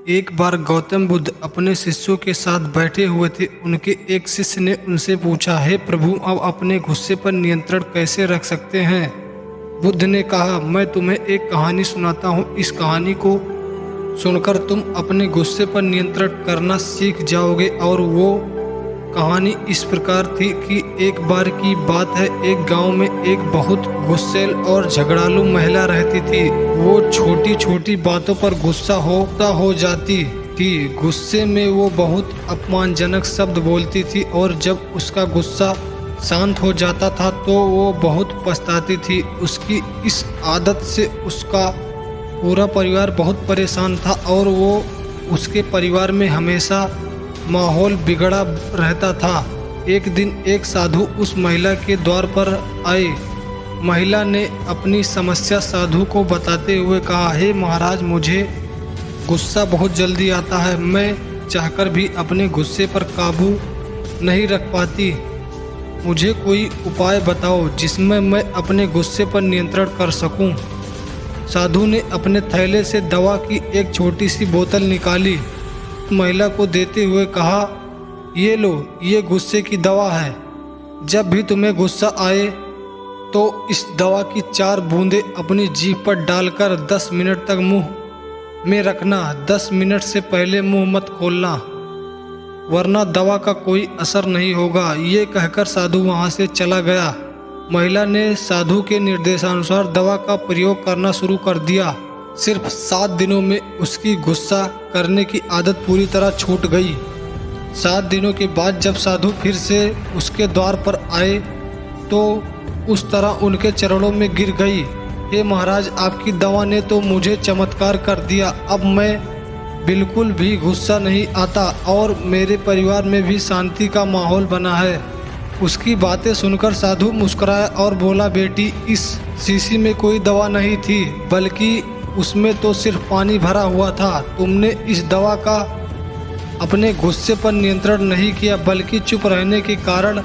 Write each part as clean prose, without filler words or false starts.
एक बार गौतम बुद्ध अपने शिष्यों के साथ बैठे हुए थे। उनके एक शिष्य ने उनसे पूछा, हे प्रभु, अब अपने गुस्से पर नियंत्रण कैसे रख सकते हैं? बुद्ध ने कहा, मैं तुम्हें एक कहानी सुनाता हूँ। इस कहानी को सुनकर तुम अपने गुस्से पर नियंत्रण करना सीख जाओगे। और वो कहानी इस प्रकार थी कि एक बार की बात है, एक गांव में एक बहुत गुस्सैल और झगड़ालू महिला रहती थी। वो छोटी छोटी बातों पर गुस्सा हो जाती थी। गुस्से में वो बहुत अपमानजनक शब्द बोलती थी और जब उसका गुस्सा शांत हो जाता था तो वो बहुत पछताती थी। उसकी इस आदत से उसका पूरा परिवार बहुत परेशान था और वो उसके परिवार में हमेशा माहौल बिगड़ा रहता था। एक दिन एक साधु उस महिला के द्वार पर आए। महिला ने अपनी समस्या साधु को बताते हुए कहा, हे महाराज, मुझे गुस्सा बहुत जल्दी आता है। मैं चाहकर भी अपने गुस्से पर काबू नहीं रख पाती। मुझे कोई उपाय बताओ जिसमें मैं अपने गुस्से पर नियंत्रण कर सकूं। साधु ने अपने थैले से दवा की एक छोटी सी बोतल निकाली, महिला को देते हुए कहा, ये लो, ये गुस्से की दवा है। जब भी तुम्हें गुस्सा आए तो इस दवा की 4 बूंदें अपनी जीभ पर डालकर 10 मिनट तक मुंह में रखना। 10 मिनट से पहले मुंह मत खोलना, वरना दवा का कोई असर नहीं होगा। ये कहकर साधु वहां से चला गया। महिला ने साधु के निर्देशानुसार दवा का प्रयोग करना शुरू कर दिया। सिर्फ 7 दिनों में उसकी गुस्सा करने की आदत पूरी तरह छूट गई। 7 दिनों के बाद जब साधु फिर से उसके द्वार पर आए तो उस तरह उनके चरणों में गिर गई। हे महाराज, आपकी दवा ने तो मुझे चमत्कार कर दिया। अब मैं बिल्कुल भी गुस्सा नहीं आता और मेरे परिवार में भी शांति का माहौल बना है। उसकी बातें सुनकर साधु मुस्कुराया और बोला, बेटी, इस शीशी में कोई दवा नहीं थी, बल्कि उसमें तो सिर्फ पानी भरा हुआ था। तुमने इस दवा का अपने गुस्से पर नियंत्रण नहीं किया, बल्कि चुप रहने के कारण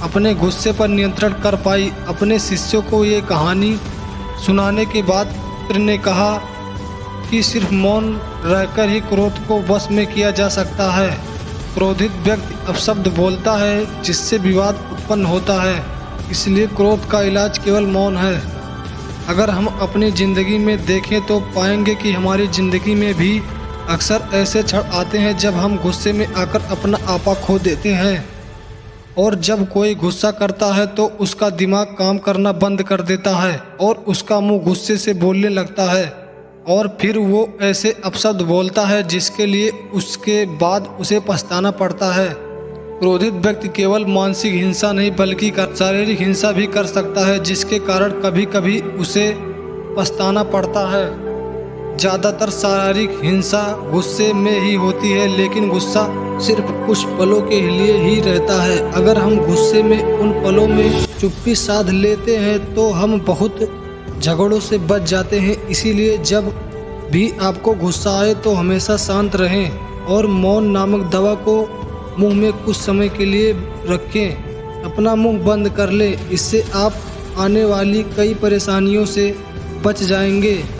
अपने गुस्से पर नियंत्रण कर पाई। अपने शिष्यों को ये कहानी सुनाने के बाद ने कहा कि सिर्फ मौन रहकर ही क्रोध को वश में किया जा सकता है। क्रोधित व्यक्ति अपशब्द बोलता है जिससे विवाद उत्पन्न होता है, इसलिए क्रोध का इलाज केवल मौन है। अगर हम अपनी ज़िंदगी में देखें तो पाएंगे कि हमारी ज़िंदगी में भी अक्सर ऐसे क्षण आते हैं जब हम गुस्से में आकर अपना आपा खो देते हैं। और जब कोई गुस्सा करता है तो उसका दिमाग काम करना बंद कर देता है और उसका मुंह गुस्से से बोलने लगता है और फिर वो ऐसे अपशब्द बोलता है जिसके लिए उसके बाद उसे पछताना पड़ता है। क्रोधित व्यक्ति केवल मानसिक हिंसा नहीं बल्कि शारीरिक हिंसा भी कर सकता है, जिसके कारण कभी कभी उसे पछताना पड़ता है। ज़्यादातर शारीरिक हिंसा गुस्से में ही होती है, लेकिन गुस्सा सिर्फ कुछ पलों के लिए ही रहता है। अगर हम गुस्से में उन पलों में चुप्पी साध लेते हैं तो हम बहुत झगड़ों से बच जाते हैं। इसीलिए जब भी आपको गुस्सा आए तो हमेशा शांत रहें और मौन नामक दवा को मुंह में कुछ समय के लिए रखें। अपना मुंह बंद कर लें। इससे आप आने वाली कई परेशानियों से बच जाएंगे।